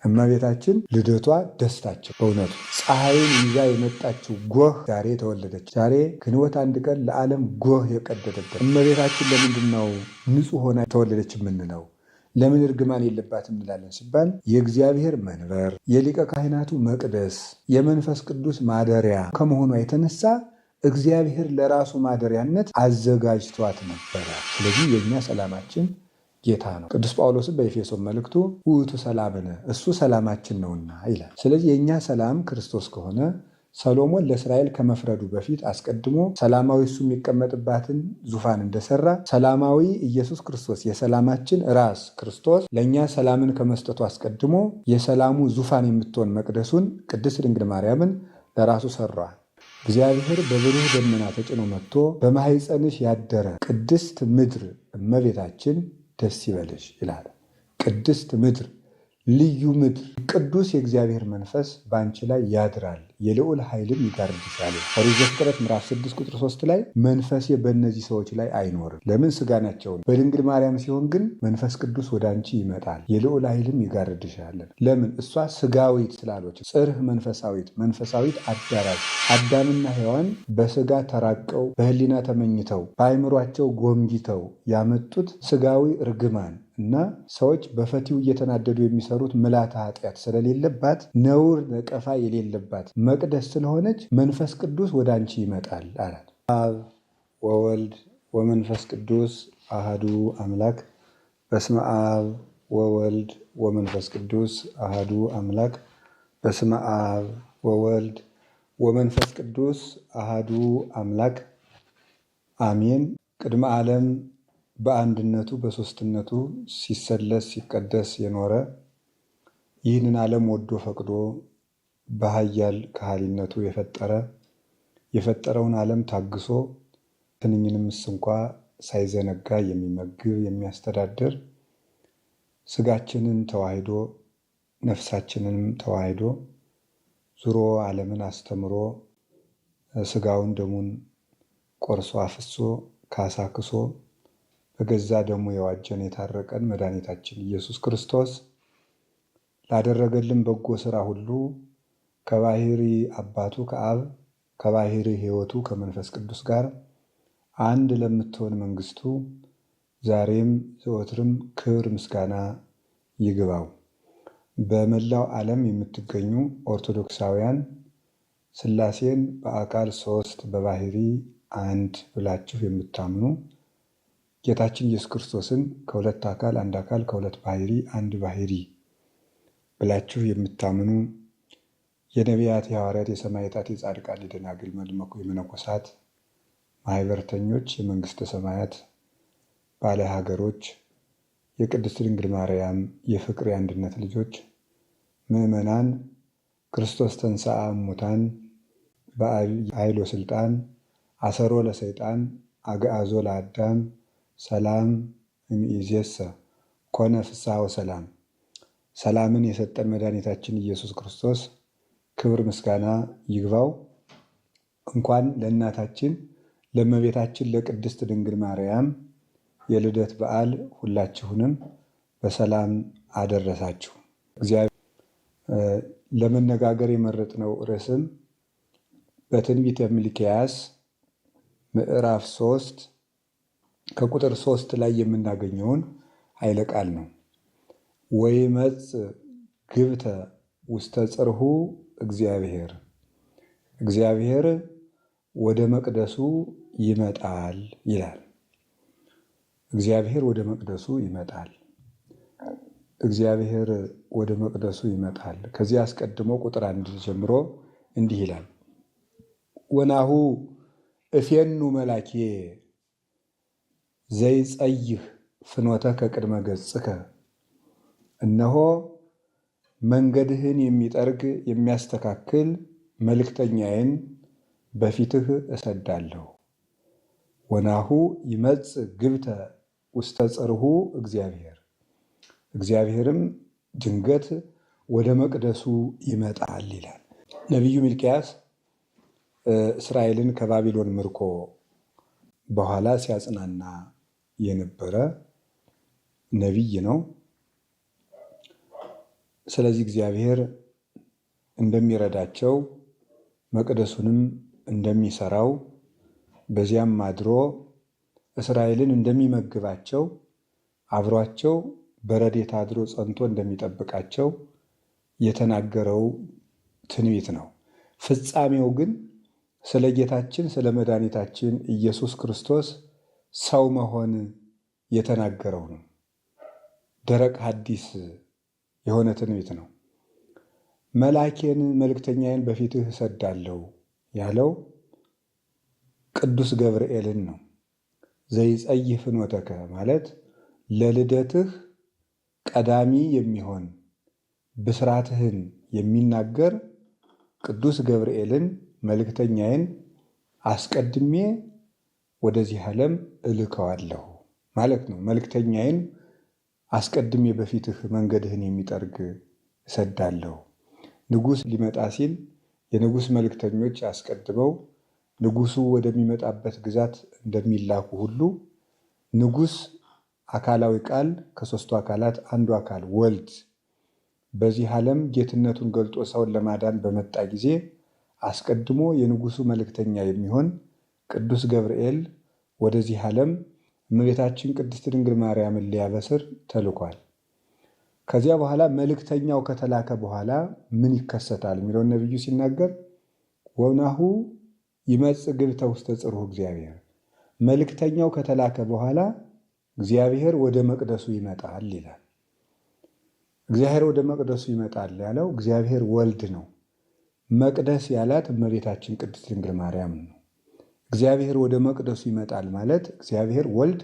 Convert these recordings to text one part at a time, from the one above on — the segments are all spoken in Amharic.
እመቤታችን ልደቷ ደስታቸው በእውነቱ ፀሐይን ይዛ የመጣችው ጎህ ዛሬ ተወለደች። ዛሬ ግንቦት 1 ቀን ለዓለም ጎህ የቀደደበት እመቤታችን ለምንድን ነው ንጹሕ ሆና ተወለደች የምንለው? ለምን እርግማን የለባትም እንላለን ሲባል የእግዚአብሔር መንበር፣ የሊቀ ካህናቱ መቅደስ፣ የመንፈስ ቅዱስ ማደሪያ ከመሆኗ የተነሳ እግዚአብሔር ለራሱ ማደሪያነት አዘጋጅቷት ነበረ። ስለዚህ የእኛ ሰላማችን ጌታ ነው። ቅዱስ ጳውሎስም በኤፌሶን መልእክቱ ውእቱ ሰላምነ እሱ ሰላማችን ነውና ይላል። ስለዚህ የእኛ ሰላም ክርስቶስ ከሆነ ሰሎሞን ለእስራኤል ከመፍረዱ በፊት አስቀድሞ ሰላማዊ እሱ የሚቀመጥባትን ዙፋን እንደሰራ ሰላማዊ ኢየሱስ ክርስቶስ የሰላማችን ራስ ክርስቶስ ለእኛ ሰላምን ከመስጠቱ አስቀድሞ የሰላሙ ዙፋን የምትሆን መቅደሱን ቅድስት ድንግል ማርያምን ለራሱ ሰራ። እግዚአብሔር በብሩህ ደመና ተጭኖ መጥቶ በማኅፀንሽ ያደረ ቅድስት ምድር እመቤታችን ደስ ይበልሽ ይላል። ቅድስት ምድር፣ ልዩ ምድር፣ ቅዱስ የእግዚአብሔር መንፈስ በአንቺ ላይ ያድራል፣ የልዑል ኃይልም ይጋርድሻል። ኦሪት ዘፍጥረት ምዕራፍ 6 ቁጥር 3 ላይ መንፈሴ በእነዚህ ሰዎች ላይ አይኖርም። ለምን? ሥጋ ናቸው። በድንግል ማርያም ሲሆን ግን መንፈስ ቅዱስ ወደ አንቺ ይመጣል፣ የልዑል ኃይልም ይጋርድሻል። ለምን? እሷ ሥጋዊት ስላሎች ጽርህ መንፈሳዊት አዳራሽ። አዳምና ሔዋን በሥጋ ተራቀው በሕሊና ተመኝተው በአእምሯቸው ጎምጅተው ያመጡት ሥጋዊ እርግማን እና ሰዎች በፈቲው እየተናደዱ የሚሰሩት ምልዓተ ኃጢአት ስለሌለባት ነውር ነቀፋ የሌለባት መቅደስ ስለሆነች መንፈስ ቅዱስ ወደ አንቺ ይመጣል አላት። አብ ወወልድ ወመንፈስ ቅዱስ አሃዱ አምላክ። በስመ አብ ወወልድ ወመንፈስ ቅዱስ አሃዱ አምላክ። በስመ አብ ወወልድ ወመንፈስ ቅዱስ አሃዱ አምላክ አሜን። ቅድመ ዓለም በአንድነቱ በሦስትነቱ ሲሰለስ ሲቀደስ የኖረ ይህንን ዓለም ወዶ ፈቅዶ በኃያል ከሃሊነቱ የፈጠረውን ዓለም ታግሶ ትንኝንምስ እንኳ ሳይዘነጋ የሚመግብ የሚያስተዳድር ሥጋችንን ተዋሂዶ ነፍሳችንንም ተዋሂዶ ዙሮ ዓለምን አስተምሮ ሥጋውን ደሙን ቆርሶ አፍሶ ካሳክሶ በገዛ ደሙ የዋጀን የታረቀን መድኃኒታችን ኢየሱስ ክርስቶስ ላደረገልን በጎ ሥራ ሁሉ ከባሕሪ አባቱ ከአብ ከባሕሪ ሕይወቱ ከመንፈስ ቅዱስ ጋር አንድ ለምትሆን መንግሥቱ ዛሬም ዘወትርም ክብር ምስጋና ይግባው። በመላው ዓለም የምትገኙ ኦርቶዶክሳውያን ሥላሴን በአካል ሦስት በባሕሪ አንድ ብላችሁ የምታምኑ ጌታችን ኢየሱስ ክርስቶስን ከሁለት አካል አንድ አካል ከሁለት ባሕሪ አንድ ባሕሪ ብላችሁ የምታምኑ የነቢያት የሐዋርያት የሰማዕታት የጻድቃን የደናግል መድመቁ የመነኮሳት ማኅበርተኞች የመንግሥተ ሰማያት ባለ ሀገሮች የቅድስት ድንግል ማርያም የፍቅር የአንድነት ልጆች ምዕመናን ክርስቶስ ተንሥአ እሙታን በኃይል ወሥልጣን አሰሮ ለሰይጣን አግዓዞ ለአዳም ሰላም እምይእዜሰ ኮነ ፍስሐ ወሰላም። ሰላምን የሰጠን መድኃኒታችን ኢየሱስ ክርስቶስ ክብር ምስጋና ይግባው። እንኳን ለእናታችን ለእመቤታችን ለቅድስት ድንግል ማርያም የልደት በዓል ሁላችሁንም በሰላም አደረሳችሁ። እግዚአብሔር ለመነጋገር የመረጥነው ርዕስም በትንቢተ ሚልክያስ ምዕራፍ 3 ከቁጥር 3 ላይ የምናገኘውን ኃይለ ቃል ነው። ወይመጽእ ግብተ ውስተ ጽርሑ እግዚአብሔር ወደ መቅደሱ ይመጣል ይላል። እግዚአብሔር ወደ መቅደሱ ይመጣል። እግዚአብሔር ወደ መቅደሱ ይመጣል። ከዚህ አስቀድሞ ቁጥር 1 ጀምሮ እንዲህ ይላል። ወናሁ እፌኑ መላኬ ዘይጸይህ ፍኖተከ ቅድመ ገጽከ። እነሆ መንገድህን የሚጠርግ የሚያስተካክል መልእክተኛዬን በፊትህ እሰዳለሁ። ወናሁ ይመጽእ ግብተ ውስተ ጽርሑ እግዚአብሔርም ድንገት ወደ መቅደሱ ይመጣል ይላል። ነቢዩ ሚልክያስ እስራኤልን ከባቢሎን ምርኮ በኋላ ሲያጽናና የነበረ ነቢይ ነው። ስለዚህ እግዚአብሔር እንደሚረዳቸው መቅደሱንም እንደሚሰራው በዚያም አድሮ እስራኤልን እንደሚመግባቸው አብሯቸው በረድኤት አድሮ ጸንቶ እንደሚጠብቃቸው የተናገረው ትንቢት ነው። ፍጻሜው ግን ስለ ጌታችን ስለ መድኃኒታችን ኢየሱስ ክርስቶስ ሰው መሆን የተናገረው ነው። ደረቅ ሐዲስ የሆነ ትንቢት ነው። መልአኬን መልእክተኛዬን በፊትህ እሰዳለሁ ያለው ቅዱስ ገብርኤልን ነው። ዘይጸይፍ ፍኖተከ ማለት ለልደትህ ቀዳሚ የሚሆን ብስራትህን የሚናገር ቅዱስ ገብርኤልን መልእክተኛዬን አስቀድሜ ወደዚህ ዓለም እልከዋለሁ ማለት ነው። መልእክተኛዬን አስቀድሜ በፊትህ መንገድህን የሚጠርግ እሰዳለሁ። ንጉሥ ሊመጣ ሲል የንጉሥ መልእክተኞች አስቀድመው ንጉሡ ወደሚመጣበት ግዛት እንደሚላኩ ሁሉ ንጉሥ አካላዊ ቃል ከሦስቱ አካላት አንዱ አካል ወልድ በዚህ ዓለም ጌትነቱን ገልጦ ሰውን ለማዳን በመጣ ጊዜ አስቀድሞ የንጉሡ መልእክተኛ የሚሆን ቅዱስ ገብርኤል ወደዚህ ዓለም እመቤታችን ቅድስት ድንግል ማርያምን ሊያበስር ተልኳል። ከዚያ በኋላ መልእክተኛው ከተላከ በኋላ ምን ይከሰታል የሚለውን ነቢዩ ሲናገር ወናሁ ይመጽእ ግብተ ውስተ ጽርሑ እግዚአብሔር፣ መልእክተኛው ከተላከ በኋላ እግዚአብሔር ወደ መቅደሱ ይመጣል ይላል። እግዚአብሔር ወደ መቅደሱ ይመጣል ያለው እግዚአብሔር ወልድ ነው። መቅደስ ያላት እመቤታችን ቅድስት ድንግል ማርያም ነው። እግዚአብሔር ወደ መቅደሱ ይመጣል ማለት እግዚአብሔር ወልድ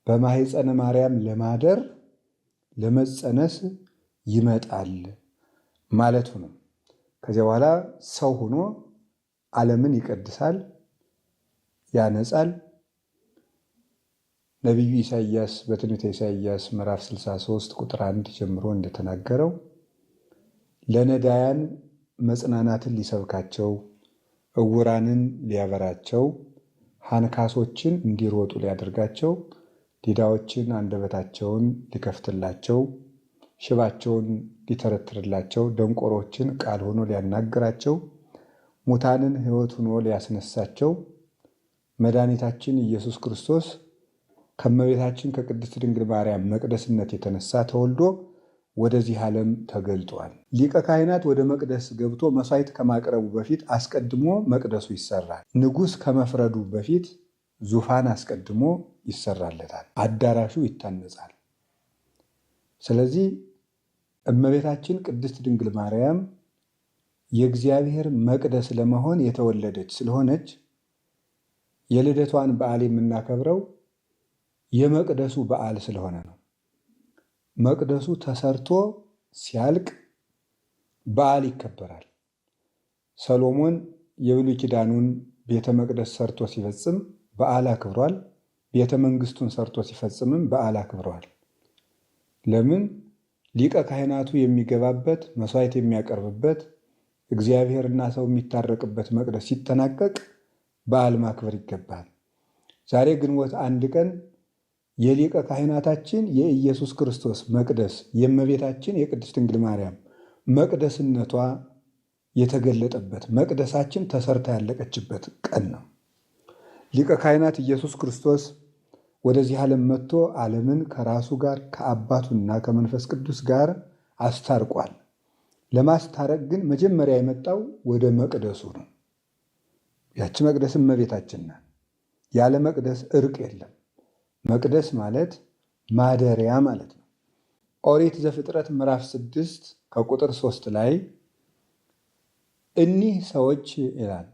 በማኅፀነ ማርያም ለማደር ለመጸነስ ይመጣል ማለቱ ነው። ከዚያ በኋላ ሰው ሆኖ ዓለምን ይቀድሳል፣ ያነጻል። ነቢዩ ኢሳይያስ በትንቢተ ኢሳይያስ ምዕራፍ 63 ቁጥር 1 ጀምሮ እንደተናገረው ለነዳያን መጽናናትን ሊሰብካቸው፣ ዕውራንን ሊያበራቸው፣ አንካሶችን እንዲሮጡ ሊያደርጋቸው፣ ዲዳዎችን አንደበታቸውን ሊከፍትላቸው፣ ሽባቸውን ሊተረትርላቸው፣ ደንቆሮችን ቃል ሆኖ ሊያናግራቸው፣ ሙታንን ሕይወት ሆኖ ሊያስነሳቸው መድኃኒታችን ኢየሱስ ክርስቶስ ከእመቤታችን ከቅድስት ድንግል ማርያም መቅደስነት የተነሳ ተወልዶ ወደዚህ ዓለም ተገልጧል። ሊቀ ካህናት ወደ መቅደስ ገብቶ መሥዋዕት ከማቅረቡ በፊት አስቀድሞ መቅደሱ ይሰራል። ንጉሥ ከመፍረዱ በፊት ዙፋን አስቀድሞ ይሰራለታል። አዳራሹ ይታነጻል። ስለዚህ እመቤታችን ቅድስት ድንግል ማርያም የእግዚአብሔር መቅደስ ለመሆን የተወለደች ስለሆነች የልደቷን በዓል የምናከብረው የመቅደሱ በዓል ስለሆነ ነው። መቅደሱ ተሰርቶ ሲያልቅ በዓል ይከበራል። ሰሎሞን የብሉይ ኪዳኑን ቤተ መቅደስ ሰርቶ ሲፈጽም በዓል አክብሯል። ቤተ መንግስቱን ሰርቶ ሲፈጽምም በዓል አክብሯል። ለምን? ሊቀ ካህናቱ የሚገባበት መሥዋዕት የሚያቀርብበት እግዚአብሔርና ሰው የሚታረቅበት መቅደስ ሲጠናቀቅ በዓል ማክበር ይገባል። ዛሬ ግንቦት 1 ቀን የሊቀ ካህናታችን የኢየሱስ ክርስቶስ መቅደስ የእመቤታችን የቅድስት ድንግል ማርያም መቅደስነቷ የተገለጠበት መቅደሳችን ተሰርታ ያለቀችበት ቀን ነው። ሊቀ ካህናት ኢየሱስ ክርስቶስ ወደዚህ ዓለም መጥቶ ዓለምን ከራሱ ጋር ከአባቱና ከመንፈስ ቅዱስ ጋር አስታርቋል። ለማስታረቅ ግን መጀመሪያ የመጣው ወደ መቅደሱ ነው። ያቺ መቅደስ እመቤታችን ናት። ያለ መቅደስ እርቅ የለም። መቅደስ ማለት ማደሪያ ማለት ነው። ኦሪት ዘፍጥረት ምዕራፍ 6 ከቁጥር 3 ላይ እኒህ ሰዎች ይላል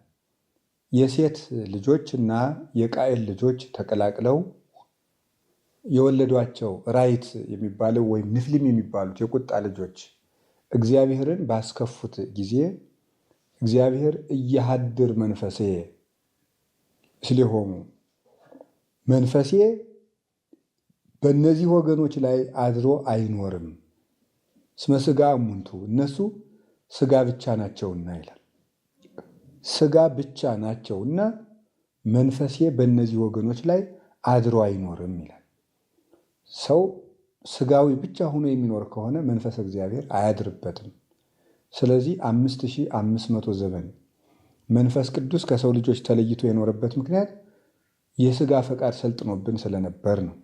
የሴት ልጆች እና የቃኤል ልጆች ተቀላቅለው የወለዷቸው ራይት የሚባለው ወይም ንፍሊም የሚባሉት የቁጣ ልጆች እግዚአብሔርን ባስከፉት ጊዜ እግዚአብሔር እያሃድር መንፈሴ ስለሆኑ መንፈሴ በእነዚህ ወገኖች ላይ አድሮ አይኖርም፣ እስመ ሥጋ እሙንቱ እነሱ ሥጋ ብቻ ናቸውና ይላል። ሥጋ ብቻ ናቸውና መንፈሴ በእነዚህ ወገኖች ላይ አድሮ አይኖርም ይላል። ሰው ስጋዊ ብቻ ሆኖ የሚኖር ከሆነ መንፈስ እግዚአብሔር አያድርበትም። ስለዚህ 5500 ዘመን መንፈስ ቅዱስ ከሰው ልጆች ተለይቶ የኖረበት ምክንያት የስጋ ፈቃድ ሰልጥኖብን ስለነበር ነው።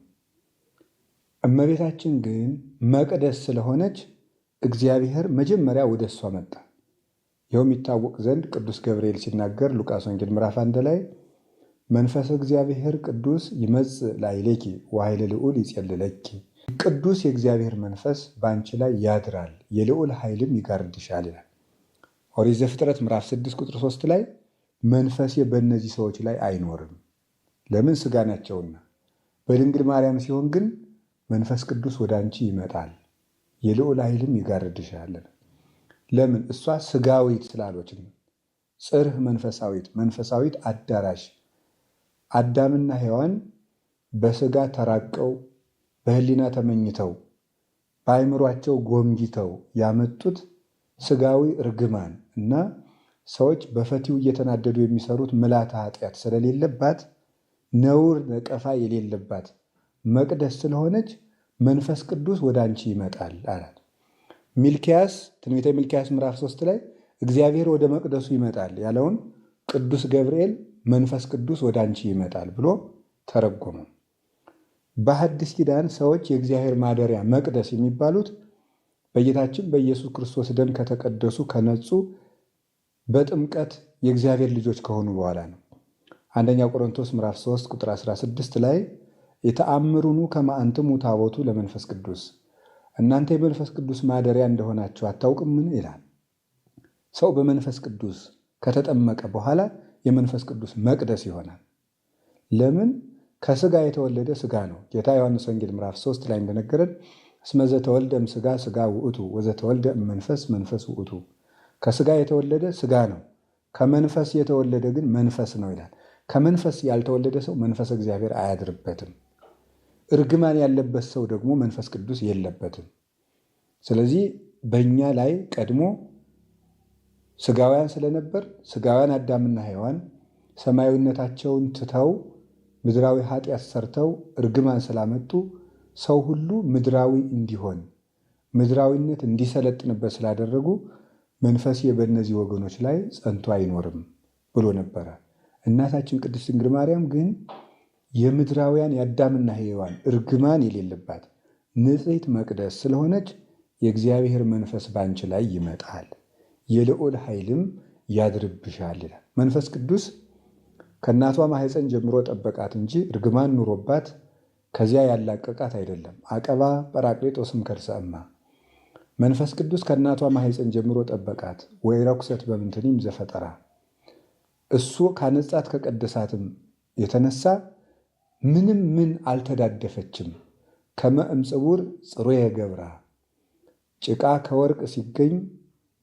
እመቤታችን ግን መቅደስ ስለሆነች እግዚአብሔር መጀመሪያ ወደ እሷ መጣ። ይኸውም ይታወቅ ዘንድ ቅዱስ ገብርኤል ሲናገር ሉቃስ ወንጌል ምዕራፍ 1 ላይ መንፈስ እግዚአብሔር ቅዱስ ይመጽእ ላዕሌኪ ወኃይለ ልዑል ይጼልለኪ፣ ቅዱስ የእግዚአብሔር መንፈስ በአንቺ ላይ ያድራል፣ የልዑል ኃይልም ይጋርድሻል ይላል። ኦሪት ዘፍጥረት ምዕራፍ 6 ቁጥር 3 ላይ መንፈሴ በእነዚህ ሰዎች ላይ አይኖርም፣ ለምን ሥጋ ናቸውና። በድንግል ማርያም ሲሆን ግን መንፈስ ቅዱስ ወደ አንቺ ይመጣል፣ የልዑል ኃይልም ይጋርድሻል። ለምን? እሷ ሥጋዊት ስላሎች ነው። ጽርህ መንፈሳዊት አዳራሽ አዳምና ሔዋን በሥጋ ተራቀው በሕሊና ተመኝተው በአእምሯቸው ጎምጅተው ያመጡት ሥጋዊ እርግማን እና ሰዎች በፈቲው እየተናደዱ የሚሰሩት ምልዓተ ኃጢአት ስለሌለባት ነውር ነቀፋ የሌለባት መቅደስ ስለሆነች መንፈስ ቅዱስ ወደ አንቺ ይመጣል አላት። ሚልክያስ ትንቢተ ሚልክያስ ምዕራፍ 3 ላይ እግዚአብሔር ወደ መቅደሱ ይመጣል ያለውን ቅዱስ ገብርኤል መንፈስ ቅዱስ ወደ አንቺ ይመጣል ብሎ ተረጎመው። በሐዲስ ኪዳን ሰዎች የእግዚአብሔር ማደሪያ መቅደስ የሚባሉት በጌታችን በኢየሱስ ክርስቶስ ደም ከተቀደሱ ከነጹ በጥምቀት የእግዚአብሔር ልጆች ከሆኑ በኋላ ነው። አንደኛ ቆሮንቶስ ምዕራፍ 3 ቁጥር 16 ላይ የተአምሩኑ ከመ አንትሙ ታቦቱ ለመንፈስ ቅዱስ፣ እናንተ የመንፈስ ቅዱስ ማደሪያ እንደሆናችሁ አታውቅምን ይላል። ሰው በመንፈስ ቅዱስ ከተጠመቀ በኋላ የመንፈስ ቅዱስ መቅደስ ይሆናል። ለምን? ከሥጋ የተወለደ ሥጋ ነው። ጌታ ዮሐንስ ወንጌል ምዕራፍ 3 ላይ እንደነገረን እስመ ዘተወልደ እምሥጋ ሥጋ ውእቱ ወዘተወልደ እምመንፈስ መንፈስ ውእቱ። ከሥጋ የተወለደ ሥጋ ነው፣ ከመንፈስ የተወለደ ግን መንፈስ ነው ይላል። ከመንፈስ ያልተወለደ ሰው መንፈስ እግዚአብሔር አያድርበትም። እርግማን ያለበት ሰው ደግሞ መንፈስ ቅዱስ የለበትም። ስለዚህ በእኛ ላይ ቀድሞ ሥጋውያን ስለነበር ሥጋውያን አዳምና ሔዋን ሰማያዊነታቸውን ትተው ምድራዊ ኃጢአት ሰርተው እርግማን ስላመጡ ሰው ሁሉ ምድራዊ እንዲሆን ምድራዊነት እንዲሰለጥንበት ስላደረጉ መንፈሴ በእነዚህ ወገኖች ላይ ጸንቶ አይኖርም ብሎ ነበረ። እናታችን ቅድስት ድንግል ማርያም ግን የምድራውያን የአዳምና ሔዋን እርግማን የሌለባት ንጽሕት መቅደስ ስለሆነች የእግዚአብሔር መንፈስ ባንቺ ላይ ይመጣል፣ የልዑል ኃይልም ያድርብሻል ይላል። መንፈስ ቅዱስ ከእናቷ ማኅፀን ጀምሮ ጠበቃት እንጂ እርግማን ኑሮባት ከዚያ ያላቀቃት አይደለም። አቀባ ጰራቅሊጦስም ከርሰ እማ፣ መንፈስ ቅዱስ ከእናቷ ማኅፀን ጀምሮ ጠበቃት። ወኢረኩሰት በምንትኒም ዘፈጠራ፣ እሱ ካነጻት ከቀደሳትም የተነሳ ምንም ምን አልተዳደፈችም። ከመ እምጽቡር ጽሩየ ገብራ፣ ጭቃ ከወርቅ ሲገኝ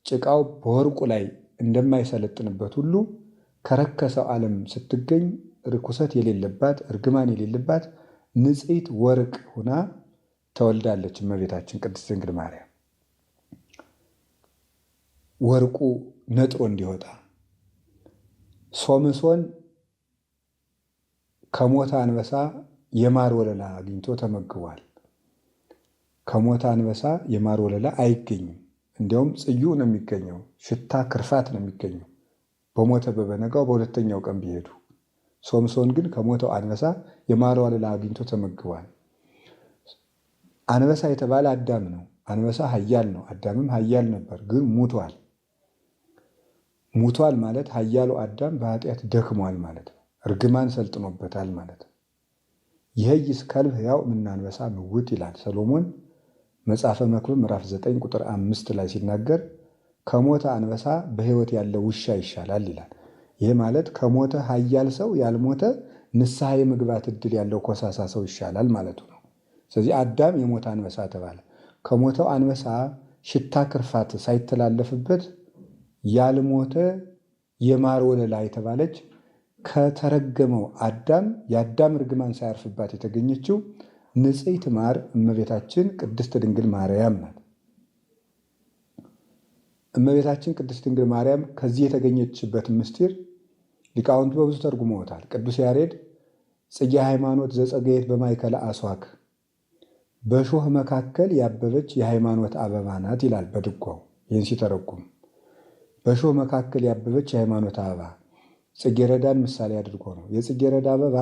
ጭቃው በወርቁ ላይ እንደማይሰለጥንበት ሁሉ ከረከሰው ዓለም ስትገኝ ርኩሰት የሌለባት እርግማን የሌለባት ንጽሕት ወርቅ ሁና ተወልዳለች እመቤታችን ቅድስት ድንግል ማርያም። ወርቁ ነጥሮ እንዲወጣ ሶምሶን ከሞተ አንበሳ የማር ወለላ አግኝቶ ተመግቧል። ከሞተ አንበሳ የማር ወለላ አይገኝም። እንዲያውም ጽዩ ነው የሚገኘው፣ ሽታ ክርፋት ነው የሚገኘው በሞተ በበነጋው በሁለተኛው ቀን ቢሄዱ። ሶምሶን ግን ከሞተው አንበሳ የማር ወለላ አግኝቶ ተመግቧል። አንበሳ የተባለ አዳም ነው። አንበሳ ኃያል ነው፣ አዳምም ኃያል ነበር፣ ግን ሙቷል። ሙቷል ማለት ኃያሉ አዳም በኃጢአት ደክሟል ማለት ነው። እርግማን ሰልጥኖበታል ማለት ነው። ይህይስ ከልብ ሕያው እምነ አንበሳ ምውት ይላል ሰሎሞን መጽሐፈ መክብብ ምዕራፍ 9 ቁጥር 5 ላይ ሲናገር ከሞተ አንበሳ በሕይወት ያለ ውሻ ይሻላል ይላል። ይህ ማለት ከሞተ ኃያል ሰው ያልሞተ ንስሐ የመግባት ዕድል ያለው ኮሳሳ ሰው ይሻላል ማለቱ ነው። ስለዚህ አዳም የሞተ አንበሳ ተባለ። ከሞተው አንበሳ ሽታ ክርፋት ሳይተላለፍበት ያልሞተ የማር ወለላ የተባለች ከተረገመው አዳም የአዳም እርግማን ሳያርፍባት የተገኘችው ንጽሕት ማር እመቤታችን ቅድስት ድንግል ማርያም ናት። እመቤታችን ቅድስት ድንግል ማርያም ከዚህ የተገኘችበት ምስጢር ሊቃውንቱ በብዙ ተርጉመውታል። ቅዱስ ያሬድ ጽጌ ሃይማኖት ዘጸገየት በማእከለ አስዋክ፣ በእሾህ መካከል ያበበች የሃይማኖት አበባ ናት ይላል በድጓው። ይህን ሲተረጉም በእሾህ መካከል ያበበች የሃይማኖት አበባ ጽጌረዳን ምሳሌ አድርጎ ነው። የጽጌረዳ አበባ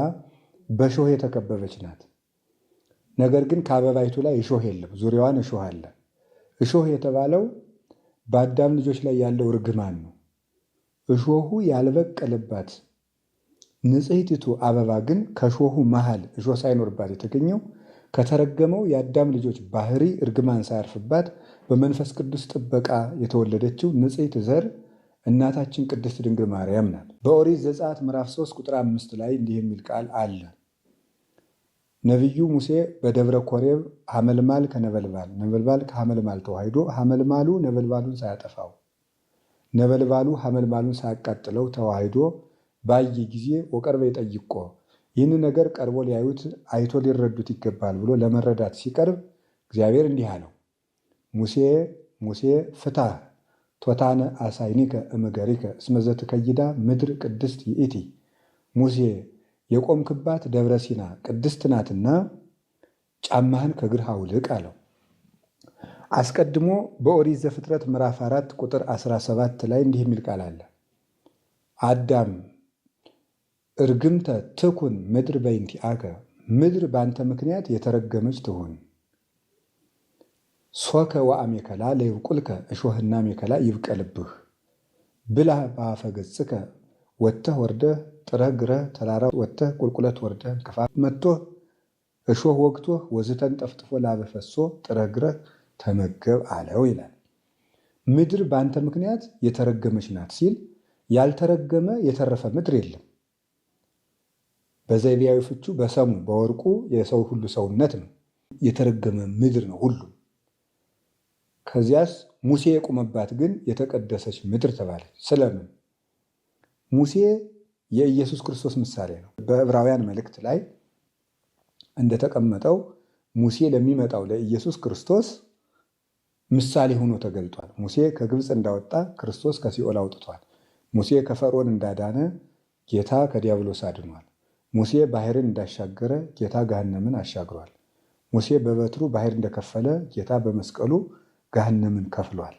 በእሾህ የተከበበች ናት። ነገር ግን ከአበባይቱ ላይ እሾህ የለም፣ ዙሪያዋን እሾህ አለ። እሾህ የተባለው በአዳም ልጆች ላይ ያለው ርግማን ነው። እሾሁ ያልበቀለባት ንጽሕቲቱ አበባ ግን ከእሾሁ መሃል እሾህ ሳይኖርባት የተገኘው ከተረገመው የአዳም ልጆች ባህሪ እርግማን ሳያርፍባት በመንፈስ ቅዱስ ጥበቃ የተወለደችው ንጽሕት ዘር እናታችን ቅድስት ድንግል ማርያም ናት። በኦሪት ዘጸአት ምዕራፍ 3 ቁጥር 5 ላይ እንዲህ የሚል ቃል አለ። ነቢዩ ሙሴ በደብረ ኮሬብ ሐመልማል ከነበልባል ነበልባል ከሐመልማል ተዋሂዶ ሐመልማሉ ነበልባሉን ሳያጠፋው ነበልባሉ ሐመልማሉን ሳያቃጥለው ተዋሂዶ ባየ ጊዜ ወቀርበ ይጠይቆ ይህን ነገር ቀርቦ ሊያዩት አይቶ ሊረዱት ይገባል ብሎ ለመረዳት ሲቀርብ እግዚአብሔር እንዲህ አለው፣ ሙሴ ፍታህ ቶታነ አሳይኒከ እምገሪከ እስመ ዘትከይዳ ምድር ቅድስት ይእቲ። ሙሴ የቆምክባት ደብረ ሲና ቅድስት ናትና ጫማህን ከእግርህ አውልቅ አለው። አስቀድሞ በኦሪት ዘፍጥረት ምዕራፍ 4 ቁጥር 17 ላይ እንዲህ የሚል ቃል አለ። አዳም እርግምተ ትኩን ምድር በእንቲአከ፣ ምድር በአንተ ምክንያት የተረገመች ትሁን። ሶከ ወአሜከላ ለይብቁልከ፣ እሾህና ሜከላ ይብቀልብህ። ብላ በአፈ ገጽከ፣ ወጥተህ ወርደህ ጥረህ ግረህ ተራራ ወጥተህ ቁልቁለት ወርደህ እንቅፋት መጥቶህ እሾህ ወግቶህ ወዝተን ጠፍጥፎ ላብ ፈሶ ጥረህ ግረህ ተመገብ አለው ይላል። ምድር በአንተ ምክንያት የተረገመች ናት ሲል ያልተረገመ የተረፈ ምድር የለም። በዘይቤያዊ ፍቹ በሰሙ በወርቁ የሰው ሁሉ ሰውነት ነው። የተረገመ ምድር ነው ሁሉ። ከዚያስ ሙሴ የቆመባት ግን የተቀደሰች ምድር ተባለች። ስለምን? ሙሴ የኢየሱስ ክርስቶስ ምሳሌ ነው። በዕብራውያን መልእክት ላይ እንደተቀመጠው ሙሴ ለሚመጣው ለኢየሱስ ክርስቶስ ምሳሌ ሆኖ ተገልጧል። ሙሴ ከግብፅ እንዳወጣ ክርስቶስ ከሲኦል አውጥቷል። ሙሴ ከፈርዖን እንዳዳነ ጌታ ከዲያብሎስ አድኗል። ሙሴ ባህርን እንዳሻገረ ጌታ ገሃነምን አሻግሯል። ሙሴ በበትሩ ባህር እንደከፈለ ጌታ በመስቀሉ ገሃነምን ከፍሏል።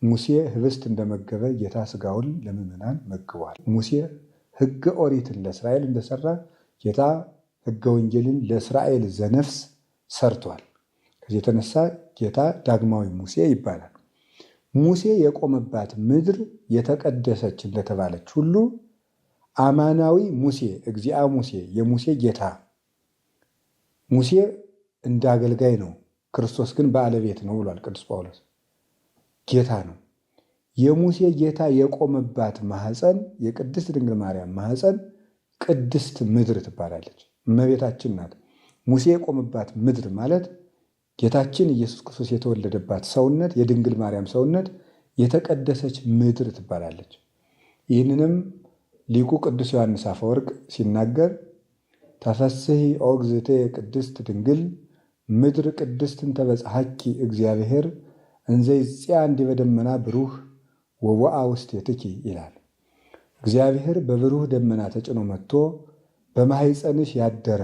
ሙሴ ህብስት እንደመገበ ጌታ ስጋውን ለምዕመናን መግቧል። ሙሴ ሕገ ኦሪትን ለእስራኤል እንደሰራ ጌታ ሕገ ወንጌልን ለእስራኤል ዘነፍስ ሰርቷል። ከዚህ የተነሳ ጌታ ዳግማዊ ሙሴ ይባላል። ሙሴ የቆመባት ምድር የተቀደሰች እንደተባለች ሁሉ አማናዊ ሙሴ እግዚአ ሙሴ የሙሴ ጌታ ሙሴ እንደ አገልጋይ ነው፣ ክርስቶስ ግን ባለቤት ነው ብሏል ቅዱስ ጳውሎስ። ጌታ ነው። የሙሴ ጌታ የቆመባት ማህፀን የቅድስት ድንግል ማርያም ማህፀን ቅድስት ምድር ትባላለች። እመቤታችን ናት። ሙሴ የቆመባት ምድር ማለት ጌታችን ኢየሱስ ክርስቶስ የተወለደባት ሰውነት የድንግል ማርያም ሰውነት የተቀደሰች ምድር ትባላለች። ይህንንም ሊቁ ቅዱስ ዮሐንስ አፈወርቅ ሲናገር ተፈስሒ ኦ እግዝእትየ ቅድስት ድንግል ምድር ቅድስት እንተ በጽሐኪ እግዚአብሔር እንዘ ይጽአ እንዲበ ደመና ብሩህ ወወአ ውስቴትኪ ይላል። እግዚአብሔር በብሩህ ደመና ተጭኖ መጥቶ በማኅፀንሽ ያደረ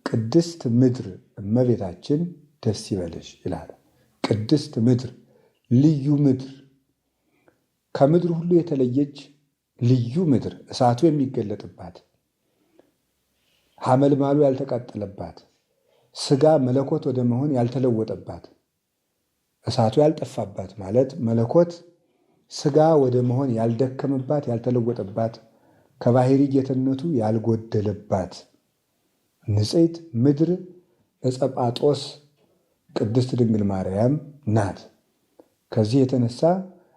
ቅድስት ምድር እመቤታችን ደስ ይበልሽ ይላል። ቅድስት ምድር፣ ልዩ ምድር፣ ከምድር ሁሉ የተለየች ልዩ ምድር፣ እሳቱ የሚገለጥባት፣ ሐመልማሉ ያልተቃጠለባት፣ ስጋ መለኮት ወደ መሆን ያልተለወጠባት፣ እሳቱ ያልጠፋባት ማለት መለኮት ስጋ ወደ መሆን ያልደከመባት ያልተለወጠባት፣ ከባሕሪ ጌትነቱ ያልጎደለባት ንጽሕት ምድር ዕፀጳጦስ ቅድስት ድንግል ማርያም ናት። ከዚህ የተነሳ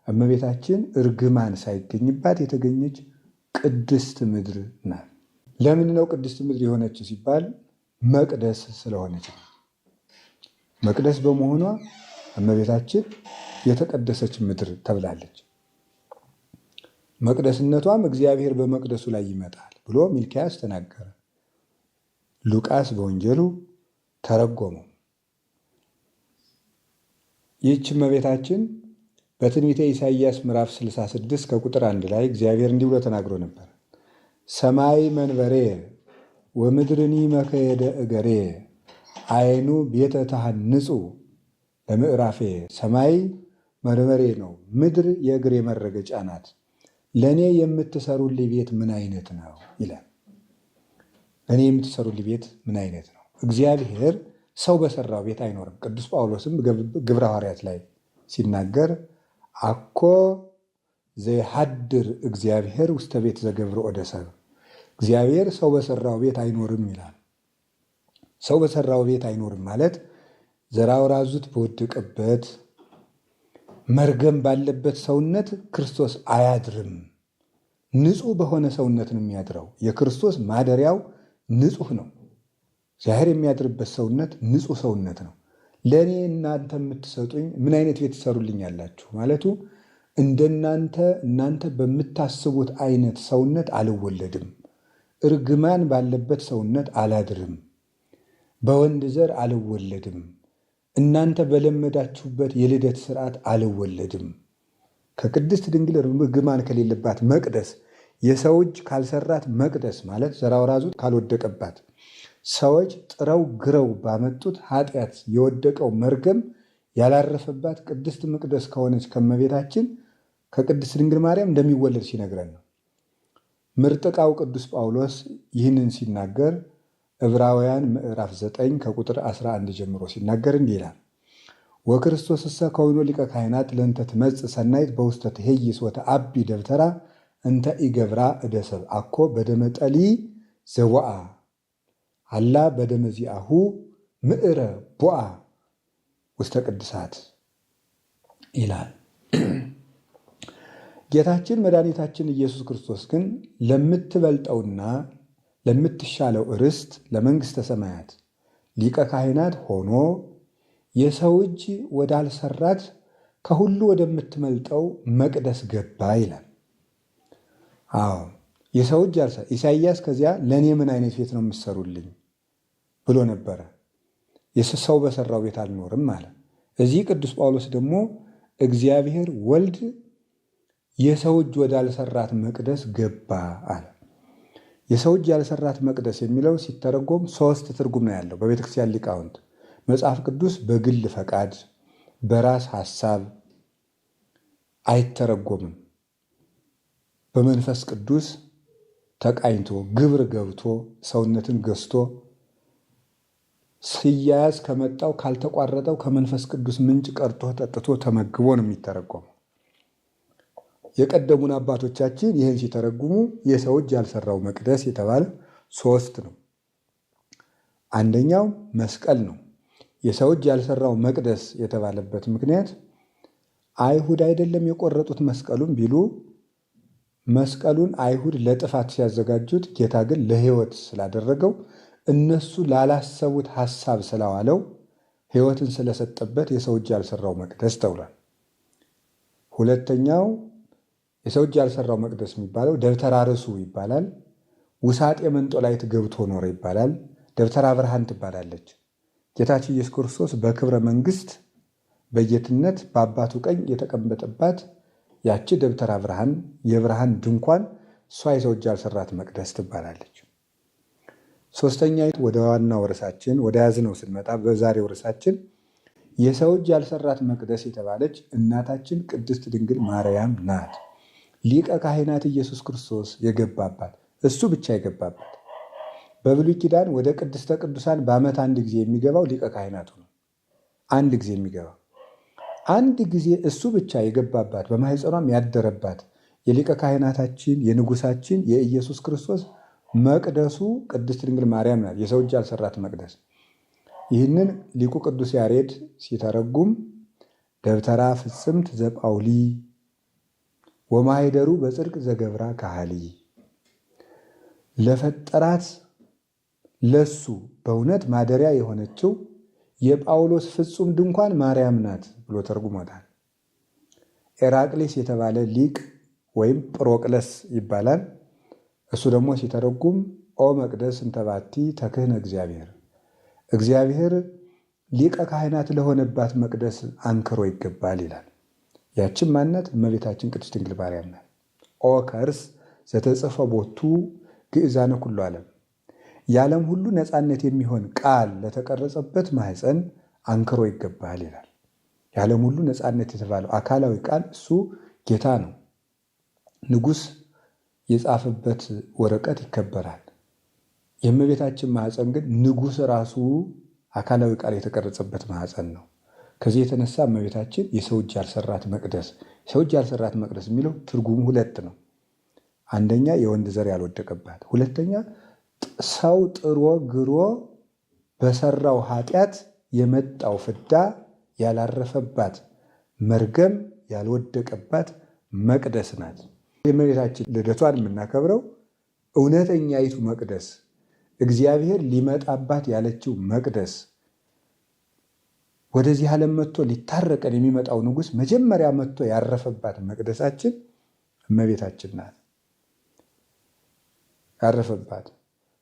እመቤታችን እርግማን ሳይገኝባት የተገኘች ቅድስት ምድር ናት። ለምን ነው ቅድስት ምድር የሆነች ሲባል መቅደስ ስለሆነች ነው። መቅደስ በመሆኗ እመቤታችን የተቀደሰች ምድር ተብላለች። መቅደስነቷም እግዚአብሔር በመቅደሱ ላይ ይመጣል ብሎ ሚልክያስ ተናገረ። ሉቃስ በወንጌሉ ተረጎመው። ይህች እመቤታችን በትንቢተ ኢሳይያስ ምዕራፍ 66 ከቁጥር 1 ላይ እግዚአብሔር እንዲህ ብሎ ተናግሮ ነበር። ሰማይ መንበሬ ወምድርኒ መከየደ እገሬ አይኑ ቤተ ተሐንጹ ለምዕራፌ ሰማይ መርመሬ ነው፣ ምድር የእግሬ መረገጫ ናት። ለእኔ የምትሰሩልኝ ቤት ምን አይነት ነው ይላል። ለእኔ የምትሰሩልኝ ቤት ምን አይነት ነው? እግዚአብሔር ሰው በሰራው ቤት አይኖርም። ቅዱስ ጳውሎስም ግብረ ሐዋርያት ላይ ሲናገር አኮ ዘይሐድር እግዚአብሔር ውስተ ቤት ዘገብሮ ወደ ሰብ፣ እግዚአብሔር ሰው በሰራው ቤት አይኖርም ይላል። ሰው በሰራው ቤት አይኖርም ማለት ዘራውራዙት በወደቀበት መርገም ባለበት ሰውነት ክርስቶስ አያድርም። ንጹሕ በሆነ ሰውነት ነው የሚያድረው። የክርስቶስ ማደሪያው ንጹሕ ነው። እግዚአብሔር የሚያድርበት ሰውነት ንጹሕ ሰውነት ነው። ለእኔ እናንተ የምትሰጡኝ ምን አይነት ቤት ትሰሩልኛላችሁ ማለቱ እናንተ በምታስቡት አይነት ሰውነት አልወለድም፣ እርግማን ባለበት ሰውነት አላድርም፣ በወንድ ዘር አልወለድም፣ እናንተ በለመዳችሁበት የልደት ስርዓት አልወለድም። ከቅድስት ድንግል እርግማን ከሌለባት መቅደስ፣ የሰው እጅ ካልሰራት መቅደስ ማለት ዘራውራዙ ካልወደቀባት፣ ሰዎች ጥረው ግረው ባመጡት ኃጢአት የወደቀው መርገም ያላረፈባት ቅድስት መቅደስ ከሆነች ከመቤታችን ከቅድስት ድንግል ማርያም እንደሚወለድ ሲነግረን ነው። ምርጥቃው ቅዱስ ጳውሎስ ይህንን ሲናገር ዕብራውያን ምዕራፍ 9 ከቁጥር 11 ጀምሮ ሲናገር እንዲህ ይላል። ወክርስቶስ እሰ ከዊኖ ሊቀ ካህናት ለእንተ ትመጽእ ሰናይት በውስተ ትኄይስ ወተአቢ ደብተራ እንተ ኢገብራ እደ ሰብእ አኮ በደመ ጠሊ ዘወአ አላ በደመ ዚአሁ ምዕረ ቦአ ውስተ ቅድሳት ይላል። ጌታችን መድኃኒታችን ኢየሱስ ክርስቶስ ግን ለምትበልጠውና ለምትሻለው ርስት ለመንግሥተ ሰማያት ሊቀ ካህናት ሆኖ የሰው እጅ ወዳልሰራት ከሁሉ ወደምትመልጠው መቅደስ ገባ ይላል። አዎ የሰው እጅ አልሰራ። ኢሳይያስ ከዚያ ለእኔ ምን አይነት ቤት ነው የምትሰሩልኝ ብሎ ነበረ። ሰው በሰራው ቤት አልኖርም አለ። እዚህ ቅዱስ ጳውሎስ ደግሞ እግዚአብሔር ወልድ የሰው እጅ ወዳልሰራት መቅደስ ገባ አለ። የሰው እጅ ያልሰራት መቅደስ የሚለው ሲተረጎም 3 ትርጉም ነው ያለው በቤተክርስቲያን ሊቃውንት። መጽሐፍ ቅዱስ በግል ፈቃድ በራስ ሐሳብ አይተረጎምም። በመንፈስ ቅዱስ ተቃኝቶ ግብር ገብቶ ሰውነትን ገዝቶ ሲያያዝ ከመጣው ካልተቋረጠው ከመንፈስ ቅዱስ ምንጭ ቀርቶ ጠጥቶ ተመግቦ ነው የሚተረጎመው። የቀደሙን አባቶቻችን ይህን ሲተረጉሙ የሰው እጅ ያልሰራው መቅደስ የተባለ 3 ነው። አንደኛው መስቀል ነው። የሰው እጅ ያልሰራው መቅደስ የተባለበት ምክንያት አይሁድ አይደለም የቆረጡት መስቀሉን ቢሉ መስቀሉን አይሁድ ለጥፋት ሲያዘጋጁት ጌታ ግን ለሕይወት ስላደረገው እነሱ ላላሰቡት ሐሳብ ስላዋለው ሕይወትን ስለሰጠበት የሰው እጅ ያልሰራው መቅደስ ተብሏል። ሁለተኛው የሰው እጅ ያልሰራው መቅደስ የሚባለው ደብተራ ርሱ ይባላል። ውሳጤ መንጦላይት ገብቶ ኖረ ይባላል። ደብተራ ብርሃን ትባላለች። ጌታችን ኢየሱስ ክርስቶስ በክብረ መንግሥት በጌትነት በአባቱ ቀኝ የተቀመጠባት ያቺ ደብተራ ብርሃን የብርሃን ድንኳን እሷ የሰው እጅ ያልሰራት መቅደስ ትባላለች። ሶስተኛይቱ ወደ ዋናው ርዕሳችን ወደ ያዝነው ስንመጣ በዛሬው ርዕሳችን የሰው እጅ ያልሰራት መቅደስ የተባለች እናታችን ቅድስት ድንግል ማርያም ናት። ሊቀ ካህናት ኢየሱስ ክርስቶስ የገባባት እሱ ብቻ የገባባት። በብሉይ ኪዳን ወደ ቅድስተ ቅዱሳን በዓመት አንድ ጊዜ የሚገባው ሊቀ ካህናቱ ነው። አንድ ጊዜ የሚገባው አንድ ጊዜ እሱ ብቻ የገባባት በማኅፀኗም ያደረባት የሊቀ ካህናታችን የንጉሳችን የኢየሱስ ክርስቶስ መቅደሱ ቅድስት ድንግል ማርያም ናት። የሰው እጅ ያልሰራት መቅደስ። ይህንን ሊቁ ቅዱስ ያሬድ ሲተረጉም ደብተራ ፍጽምት ዘጳውሊ ወማኅደሩ በጽድቅ ዘገብራ ካህሊ፣ ለፈጠራት ለሱ በእውነት ማደሪያ የሆነችው የጳውሎስ ፍጹም ድንኳን ማርያም ናት ብሎ ተርጉሞታል። ኤራቅሊስ የተባለ ሊቅ ወይም ጵሮቅለስ ይባላል። እሱ ደግሞ ሲተረጉም ኦ መቅደስ እንተባቲ ተክህነ እግዚአብሔር፣ እግዚአብሔር ሊቀ ካህናት ለሆነባት መቅደስ አንክሮ ይገባል ይላል። ያችን ማነት እመቤታችን ቅድስት ድንግል ማርያም ናት። ኦ ከርስ ዘተጽፈ ቦቱ ግእዛነ ኩሉ ዓለም፣ የዓለም ሁሉ ነፃነት የሚሆን ቃል ለተቀረጸበት ማኅፀን አንክሮ ይገባል ይላል። የዓለም ሁሉ ነፃነት የተባለው አካላዊ ቃል እሱ ጌታ ነው። ንጉሥ የጻፈበት ወረቀት ይከበራል። የእመቤታችን ማኅፀን ግን ንጉሥ ራሱ አካላዊ ቃል የተቀረጸበት ማኅፀን ነው። ከዚህ የተነሳ እመቤታችን የሰው እጅ ያልሰራት መቅደስ። የሰው እጅ ያልሰራት መቅደስ የሚለው ትርጉሙ ሁለት ነው። አንደኛ የወንድ ዘር ያልወደቀባት፣ ሁለተኛ ሰው ጥሮ ግሮ በሰራው ኃጢአት የመጣው ፍዳ ያላረፈባት መርገም ያልወደቀባት መቅደስ ናት። የእመቤታችን ልደቷን የምናከብረው እውነተኛይቱ መቅደስ እግዚአብሔር ሊመጣባት ያለችው መቅደስ ወደዚህ ዓለም መጥቶ ሊታረቀን የሚመጣው ንጉሥ መጀመሪያ መጥቶ ያረፈባት መቅደሳችን እመቤታችን ናት። ያረፈባት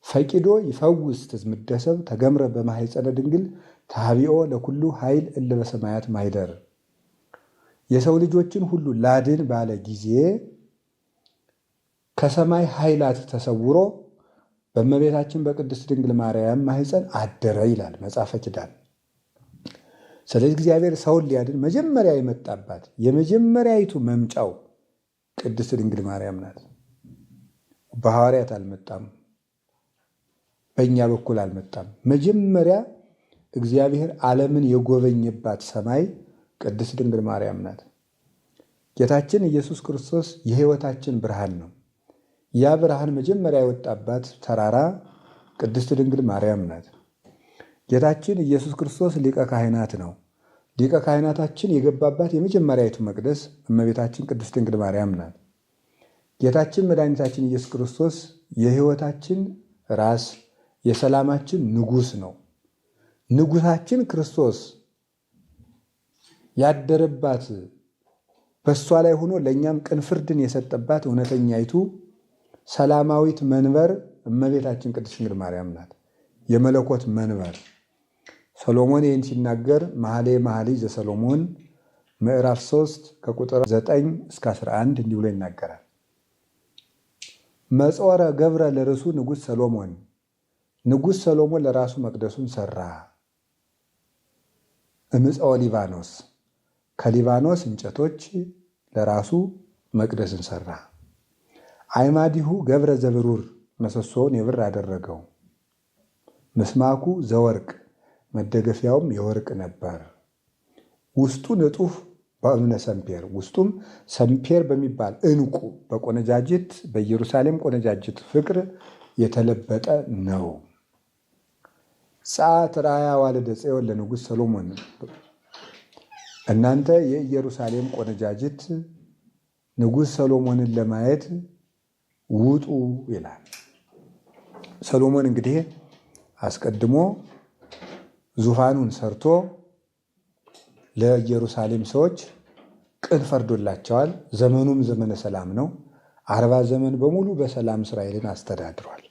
ፈቂዶ ይፈውስ ትዝምደሰብ ተገምረ በማኅፀነ ድንግል ታቢኦ ለኩሉ ኃይል እለ በሰማያት ማኅደር። የሰው ልጆችን ሁሉ ላድን ባለ ጊዜ ከሰማይ ኃይላት ተሰውሮ በእመቤታችን በቅድስት ድንግል ማርያም ማኅፀን አደረ ይላል መጽሐፈ ኪዳን። ስለዚህ እግዚአብሔር ሰውን ሊያድን መጀመሪያ የመጣባት የመጀመሪያይቱ መምጫው ቅድስት ድንግል ማርያም ናት። በሐዋርያት አልመጣም፣ በእኛ በኩል አልመጣም። መጀመሪያ እግዚአብሔር ዓለምን የጎበኘባት ሰማይ ቅድስት ድንግል ማርያም ናት። ጌታችን ኢየሱስ ክርስቶስ የሕይወታችን ብርሃን ነው። ያ ብርሃን መጀመሪያ የወጣባት ተራራ ቅድስት ድንግል ማርያም ናት። ጌታችን ኢየሱስ ክርስቶስ ሊቀ ካህናት ነው። ሊቀ ካህናታችን የገባባት የመጀመሪያዊቱ መቅደስ እመቤታችን ቅድስት ድንግል ማርያም ናት። ጌታችን መድኃኒታችን ኢየሱስ ክርስቶስ የሕይወታችን ራስ የሰላማችን ንጉሥ ነው። ንጉሳችን ክርስቶስ ያደረባት በእሷ ላይ ሆኖ ለእኛም ቅን ፍርድን የሰጠባት እውነተኛይቱ ሰላማዊት መንበር እመቤታችን ቅድስት ድንግል ማርያም ናት። የመለኮት መንበር ሰሎሞን ይህን ሲናገር መኃልየ መኃልይ ዘሰሎሞን ምዕራፍ 3 ከቁጥር 9 እስከ 11 እንዲህ ብሎ ይናገራል። መጾረ ገብረ ለርሱ ንጉሥ ሰሎሞን፣ ንጉሥ ሰሎሞን ለራሱ መቅደሱን ሰራ። እምፀወ ሊባኖስ፣ ከሊባኖስ እንጨቶች ለራሱ መቅደስን ሰራ። አይማዲሁ ገብረ ዘብሩር፣ ምሰሶውን የብር አደረገው። ምስማኩ ዘወርቅ፣ መደገፊያውም የወርቅ ነበር። ውስጡ ንጡፍ በእብነ ሰምፔር፣ ውስጡም ሰምፔር በሚባል ዕንቁ በቆነጃጅት በኢየሩሳሌም ቆነጃጅት ፍቅር የተለበጠ ነው። ጸአት ራያ ዋልደ ጽዮን ለንጉሥ ሰሎሞን፣ እናንተ የኢየሩሳሌም ቆነጃጅት ንጉሥ ሰሎሞንን ለማየት ውጡ ይላል። ሰሎሞን እንግዲህ አስቀድሞ ዙፋኑን ሰርቶ ለኢየሩሳሌም ሰዎች ቅን ፈርዶላቸዋል። ዘመኑም ዘመነ ሰላም ነው። 40 ዘመን በሙሉ በሰላም እስራኤልን አስተዳድሯል።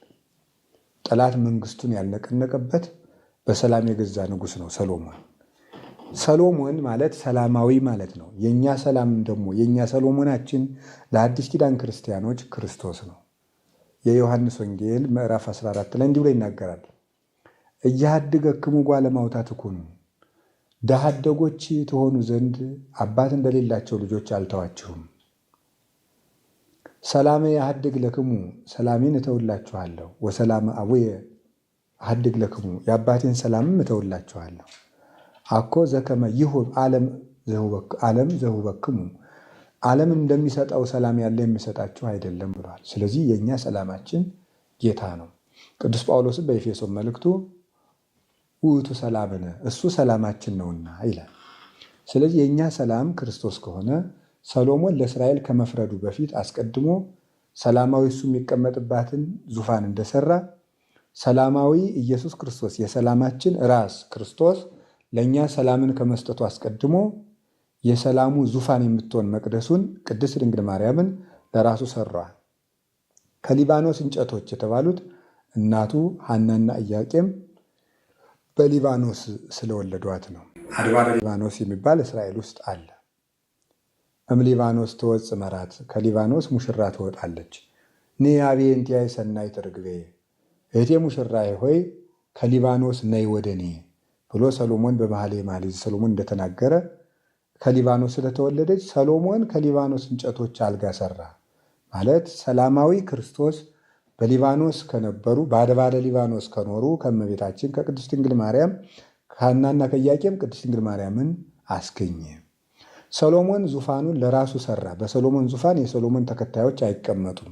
ጠላት መንግስቱን ያልነቀነቀበት በሰላም የገዛ ንጉሥ ነው ሰሎሞን። ሰሎሞን ማለት ሰላማዊ ማለት ነው። የእኛ ሰላም ደግሞ የእኛ ሰሎሞናችን ለአዲስ ኪዳን ክርስቲያኖች ክርስቶስ ነው። የዮሐንስ ወንጌል ምዕራፍ 14 ላይ እንዲህ ብሎ ይናገራል። እያሃድገክሙ ጓለ ማውታት ትኩኑ፣ ድሃ አደጎች ትሆኑ ዘንድ አባት እንደሌላቸው ልጆች አልተዋችሁም። ሰላሜ አሃድግ ለክሙ፣ ሰላሜን እተውላችኋለሁ። ወሰላም አቡየ አሃድግ ለክሙ፣ የአባቴን ሰላምም እተውላችኋለሁ። አኮ ዘከመ ይሁብ ዓለም ዘሁበክሙ፣ ዓለም እንደሚሰጠው ሰላም ያለ የሚሰጣችሁ አይደለም ብሏል። ስለዚህ የእኛ ሰላማችን ጌታ ነው። ቅዱስ ጳውሎስም በኤፌሶን መልእክቱ ውእቱ ሰላምነ፣ እሱ ሰላማችን ነውና ይላል። ስለዚህ የእኛ ሰላም ክርስቶስ ከሆነ ሰሎሞን ለእስራኤል ከመፍረዱ በፊት አስቀድሞ ሰላማዊ እሱ የሚቀመጥባትን ዙፋን እንደሰራ ሰላማዊ ኢየሱስ ክርስቶስ የሰላማችን ራስ ክርስቶስ ለእኛ ሰላምን ከመስጠቱ አስቀድሞ የሰላሙ ዙፋን የምትሆን መቅደሱን ቅድስት ድንግል ማርያምን ለራሱ ሰሯል። ከሊባኖስ እንጨቶች የተባሉት እናቱ ሐናና ኢያቄም በሊባኖስ ስለወለዷት ነው። አድባረ ሊባኖስ የሚባል እስራኤል ውስጥ አለ። ሊባኖስ ትወፅ መራት፣ ከሊባኖስ ሙሽራ ትወጣለች። ንያቤ እንቲአየ ሰናይት ርግቤ፣ እህቴ ሙሽራዬ ሆይ ከሊባኖስ ነይ ወደ እኔ ብሎ ሰሎሞን በመኃልየ መኃልይ ሰሎሞን እንደተናገረ ከሊባኖስ ስለተወለደች ሰሎሞን ከሊባኖስ እንጨቶች አልጋ ሰራ ማለት ሰላማዊ ክርስቶስ በሊባኖስ ከነበሩ በአድባረ ሊባኖስ ከኖሩ ከእመቤታችን ከቅድስት ድንግል ማርያም ከሐናና ከኢያቄም ቅድስት ድንግል ማርያምን አስገኘ። ሰሎሞን ዙፋኑን ለራሱ ሰራ። በሰሎሞን ዙፋን የሰሎሞን ተከታዮች አይቀመጡም።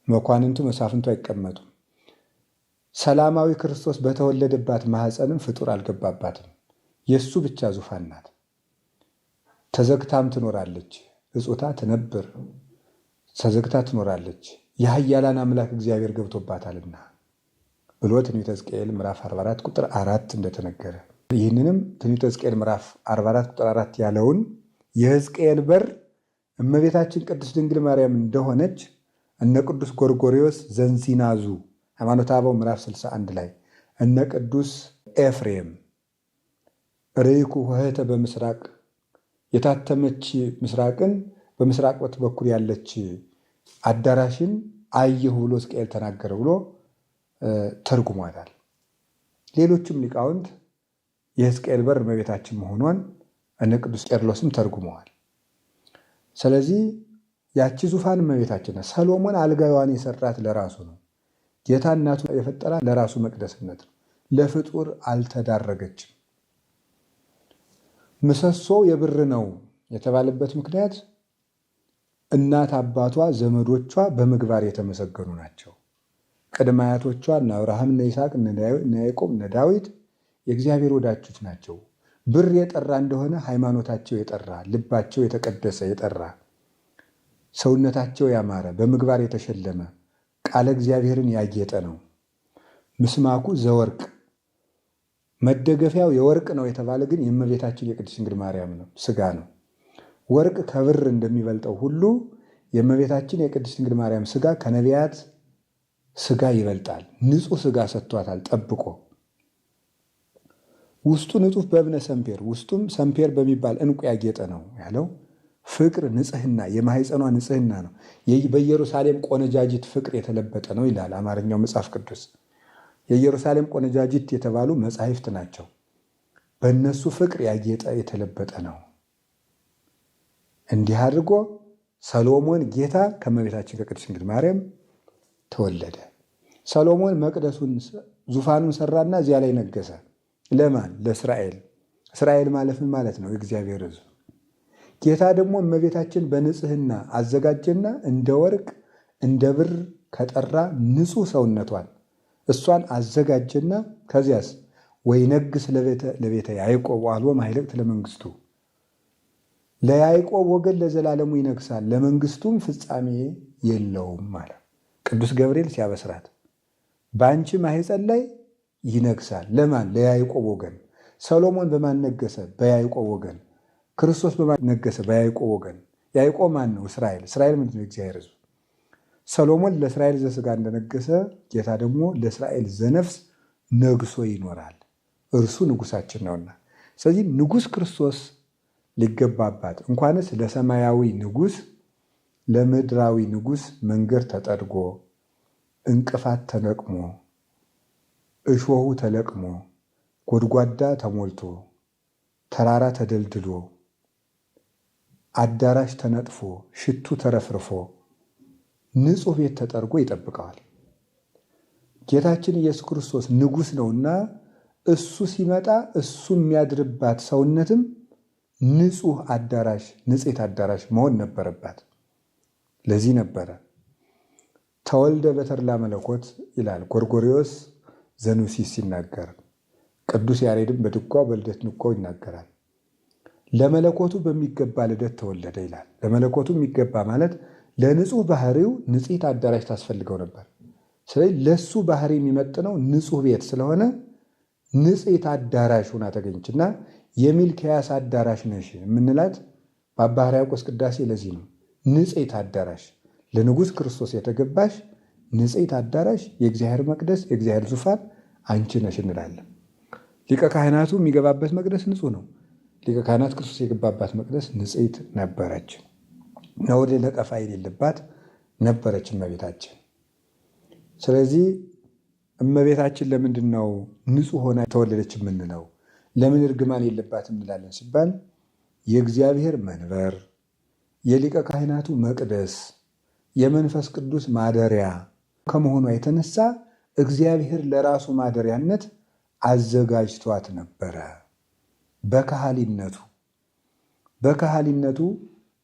መኳንንቱ መሳፍንቱ አይቀመጡም። ሰላማዊ ክርስቶስ በተወለደባት ማኅፀንም ፍጡር አልገባባትም። የእሱ ብቻ ዙፋን ናት። ተዘግታም ትኖራለች። እጹታ ትነብር ተዘግታ ትኖራለች። የኃያላን አምላክ እግዚአብሔር ገብቶባታልና ብሎ ትንቢተ ሕዝቅኤል ምዕራፍ 44 ቁጥር 4 እንደተነገረ ይህንንም ትንቢተ ሕዝቅኤል ምዕራፍ 44 ቁጥር 4 ያለውን የሕዝቅኤል በር እመቤታችን ቅድስት ድንግል ማርያም እንደሆነች እነ ቅዱስ ጎርጎርዮስ ዘንዚናዙ ሃይማኖተ አበው ምዕራፍ 61 ላይ እነ ቅዱስ ኤፍሬም ርይኩ ኆኅተ በምስራቅ የታተመች ምስራቅን በምስራቅ በኩል ያለች አዳራሽን አየሁ ብሎ ሕዝቅኤል ተናገረ ብሎ ተርጉሟታል። ሌሎችም ሊቃውንት የሕዝቅኤል በር እመቤታችን መሆኗን እነ ቅዱስ ቄርሎስም ተርጉመዋል። ስለዚህ ያቺ ዙፋን እመቤታችን ናት። ሰሎሞን አልጋዋን የሰራት ለራሱ ነው። ጌታ እናቱ የፈጠራት ለራሱ መቅደስነት ነው። ለፍጡር አልተዳረገችም። ምሰሶ የብር ነው የተባለበት ምክንያት እናት አባቷ ዘመዶቿ በምግባር የተመሰገኑ ናቸው። ቅድመ አያቶቿ እነ አብርሃም እነ ይስሐቅ እነ ያዕቆብ እነ ዳዊት የእግዚአብሔር ወዳጆች ናቸው። ብር የጠራ እንደሆነ ሃይማኖታቸው የጠራ ልባቸው የተቀደሰ የጠራ ሰውነታቸው ያማረ በምግባር የተሸለመ ቃለ እግዚአብሔርን ያጌጠ ነው። ምስማኩ ዘወርቅ መደገፊያው የወርቅ ነው የተባለ ግን የእመቤታችን የቅድስት ድንግል ማርያም ነው ስጋ ነው። ወርቅ ከብር እንደሚበልጠው ሁሉ የእመቤታችን የቅድስት ድንግል ማርያም ስጋ ከነቢያት ስጋ ይበልጣል። ንጹሕ ስጋ ሰጥቷታል ጠብቆ። ውስጡ ንጹሕ በእብነ ሰምፔር ውስጡም ሰምፔር በሚባል ዕንቁ ያጌጠ ነው ያለው። ፍቅር ንጽሕና የማኅፀኗ ንጽሕና ነው። በኢየሩሳሌም ቆነጃጅት ፍቅር የተለበጠ ነው ይላል አማርኛው መጽሐፍ ቅዱስ። የኢየሩሳሌም ቆነጃጅት የተባሉ መጻሕፍት ናቸው። በእነሱ ፍቅር ያጌጠ የተለበጠ ነው። እንዲህ አድርጎ ሰሎሞን ጌታ ከእመቤታችን ከቅድስት ድንግል ማርያም ተወለደ። ሰሎሞን መቅደሱን ዙፋኑን ሰራና እዚያ ላይ ነገሰ። ለማን? ለእስራኤል። እስራኤል ማለት ምን ማለት ነው? የእግዚአብሔር ሕዝብ። ጌታ ደግሞ እመቤታችን በንጽሕና አዘጋጀና እንደ ወርቅ እንደ ብር ከጠራ ንጹሕ ሰውነቷን እሷን አዘጋጀና ከዚያስ ወይነግስ ለቤተ ያዕቆብ ወአልቦ ማኅለቅት ለመንግሥቱ ለያዕቆብ ወገን ለዘላለሙ ይነግሳል ለመንግሥቱም ፍጻሜ የለውም ማለት ቅዱስ ገብርኤል ሲያበስራት በአንቺ ማኅፀን ላይ ይነግሳል። ለማን? ለያዕቆብ ወገን። ሰሎሞን በማን ነገሰ? በያዕቆብ ወገን። ክርስቶስ በማን ነገሰ? በያዕቆብ ወገን። ያዕቆብ ማን ነው? እስራኤል። እስራኤል ምንድን ነው? እግዚአብሔር ሕዝብ። ሰሎሞን ለእስራኤል ዘሥጋ እንደነገሰ ጌታ ደግሞ ለእስራኤል ዘነፍስ ነግሶ ይኖራል። እርሱ ንጉሳችን ነውና። ስለዚህ ንጉሥ ክርስቶስ ሊገባባት እንኳንስ ለሰማያዊ ንጉሥ ለምድራዊ ንጉሥ መንገድ ተጠርጎ እንቅፋት ተለቅሞ እሾሁ ተለቅሞ ጎድጓዳ ተሞልቶ ተራራ ተደልድሎ አዳራሽ ተነጥፎ ሽቱ ተረፍርፎ ንጹሕ ቤት ተጠርጎ ይጠብቀዋል። ጌታችን ኢየሱስ ክርስቶስ ንጉሥ ነውና እሱ ሲመጣ እሱ የሚያድርባት ሰውነትም ንጹሕ አዳራሽ ንጽሕት አዳራሽ መሆን ነበረባት። ለዚህ ነበረ ተወልደ በተድላ መለኮት ይላል ጎርጎርዮስ ዘኑሲስ ሲናገር፣ ቅዱስ ያሬድም በድጓው በልደት ንጓው ይናገራል። ለመለኮቱ በሚገባ ልደት ተወለደ ይላል። ለመለኮቱ የሚገባ ማለት ለንጹሕ ባህሪው ንጽሕት አዳራሽ ታስፈልገው ነበር። ስለዚህ ለሱ ባህሪ የሚመጥነው ንጹሕ ቤት ስለሆነ ንጽሕት አዳራሽ ሆና ተገኘችና የሚልክያስ አዳራሽ ነሽ የምንላት በአባ ሕርያቆስ ቅዳሴ ለዚህ ነው። ንጽሕት አዳራሽ ለንጉሥ ክርስቶስ የተገባሽ ንጽሕት አዳራሽ የእግዚአብሔር መቅደስ የእግዚአብሔር ዙፋን አንቺ ነሽ እንላለን። ሊቀ ካህናቱ የሚገባበት መቅደስ ንጹሕ ነው። ሊቀ ካህናት ክርስቶስ የገባባት መቅደስ ንጽሕት ነበረች። ነውር ነቀፋ የሌለባት ነበረች እመቤታችን። ስለዚህ እመቤታችን ለምንድን ነው ንጹሕ ሆና ተወለደች የምንለው? ለምን እርግማን የለባትም እንላለን ሲባል የእግዚአብሔር መንበር፣ የሊቀ ካህናቱ መቅደስ፣ የመንፈስ ቅዱስ ማደሪያ ከመሆኗ የተነሳ እግዚአብሔር ለራሱ ማደሪያነት አዘጋጅቷት ነበረ። በካህሊነቱ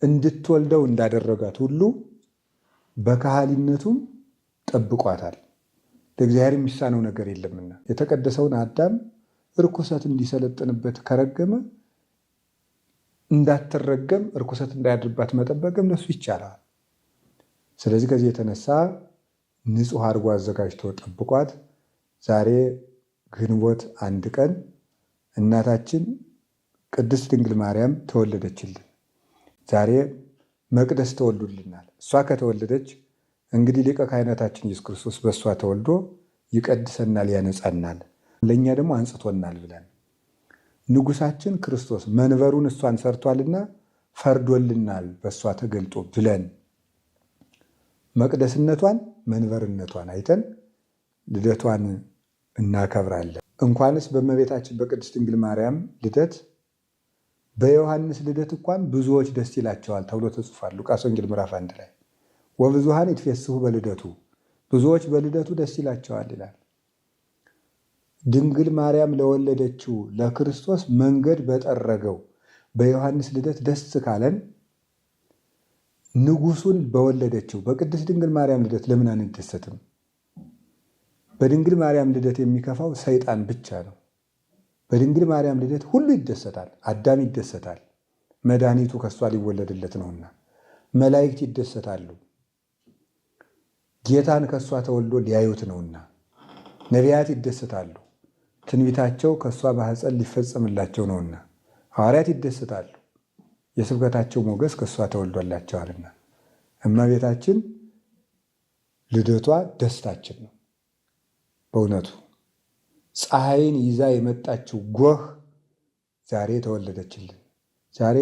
እንድትወልደው እንዳደረጋት ሁሉ በካህሊነቱም ጠብቋታል። ለእግዚአብሔር የሚሳነው ነገር የለምና የተቀደሰውን አዳም እርኩሰት እንዲሰለጥንበት ከረገመ እንዳትረገም እርኩሰት እንዳያድርባት መጠበቅም ለሱ ይቻላል። ስለዚህ ከዚህ የተነሳ ንጹሕ አድርጎ አዘጋጅቶ ጠብቋት ዛሬ ግንቦት 1 ቀን እናታችን ቅድስት ድንግል ማርያም ተወለደችልን። ዛሬ መቅደስ ተወልዶልናል። እሷ ከተወለደች እንግዲህ ሊቀ ካህናታችን ኢየሱስ ክርስቶስ በእሷ ተወልዶ ይቀድሰናል፣ ያነጻናል፣ ለእኛ ደግሞ አንጽቶናል ብለን ንጉሳችን ክርስቶስ መንበሩን እሷን ሰርቷልና ፈርዶልናል በእሷ ተገልጦ ብለን መቅደስነቷን መንበርነቷን አይተን ልደቷን እናከብራለን። እንኳንስ በእመቤታችን በቅድስት ድንግል ማርያም ልደት በዮሐንስ ልደት እንኳን ብዙዎች ደስ ይላቸዋል ተብሎ ተጽፏል። ሉቃስ ወንጌል ምዕራፍ 1 ላይ ወብዙሃን ይትፌስሑ በልደቱ፣ ብዙዎች በልደቱ ደስ ይላቸዋል ይላል። ድንግል ማርያም ለወለደችው ለክርስቶስ መንገድ በጠረገው በዮሐንስ ልደት ደስ ካለን ንጉሱን በወለደችው በቅድስት ድንግል ማርያም ልደት ለምን አንደሰትም? በድንግል ማርያም ልደት የሚከፋው ሰይጣን ብቻ ነው። በድንግል ማርያም ልደት ሁሉ ይደሰታል። አዳም ይደሰታል፣ መድኃኒቱ ከእሷ ሊወለድለት ነውና። መላእክት ይደሰታሉ፣ ጌታን ከእሷ ተወልዶ ሊያዩት ነውና። ነቢያት ይደሰታሉ፣ ትንቢታቸው ከእሷ ማኅፀን ሊፈጸምላቸው ነውና። ሐዋርያት ይደሰታሉ፣ የስብከታቸው ሞገስ ከእሷ ተወልዶላቸዋልና። እመቤታችን ልደቷ ደስታችን ነው። በእውነቱ ፀሐይን ይዛ የመጣችው ጎህ ዛሬ ተወለደችልን። ዛሬ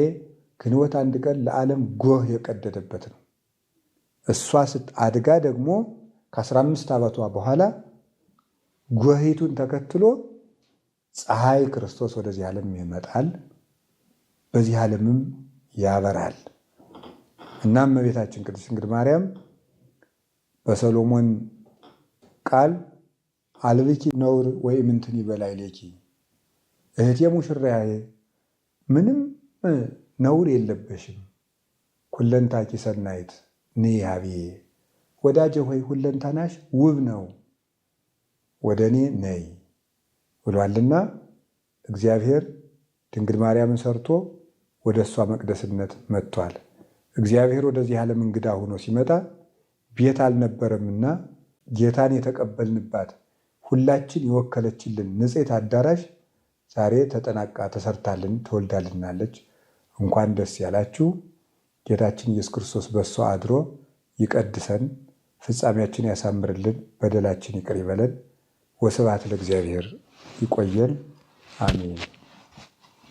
ግንቦት 1 ቀን ለዓለም ጎህ የቀደደበት ነው። እሷ አድጋ ደግሞ ከ15 ዓመቷ በኋላ ጎሂቱን ተከትሎ ፀሐይ ክርስቶስ ወደዚህ ዓለም ይመጣል፣ በዚህ ዓለምም ያበራል እና እመቤታችን ቅድስት ድንግል ማርያም በሰሎሞን ቃል አልብኪ ነውር ወይ ምንትን በላዕሌኪ፣ እህቴ ሙሽራዬ ምንም ነውር የለበሽም፣ ኩለንታኪ ሰናይት ነይ ኀቤየ፣ ወዳጄ ሆይ ሁለንተናሽ ውብ ነው፣ ወደ እኔ ነይ ብሏልና እግዚአብሔር ድንግል ማርያምን ሰርቶ ወደ እሷ መቅደስነት መጥቷል። እግዚአብሔር ወደዚህ ዓለም እንግዳ ሆኖ ሲመጣ ቤት አልነበረምና ጌታን የተቀበልንባት ሁላችን የወከለችልን ንጽሕት አዳራሽ ዛሬ ተጠናቃ ተሰርታልን ተወልዳልናለች። እንኳን ደስ ያላችሁ። ጌታችን ኢየሱስ ክርስቶስ በእሷ አድሮ ይቀድሰን፣ ፍጻሜያችን ያሳምርልን፣ በደላችን ይቅር ይበለን። ወስብሐት ለእግዚአብሔር። ይቆየን። አሜን።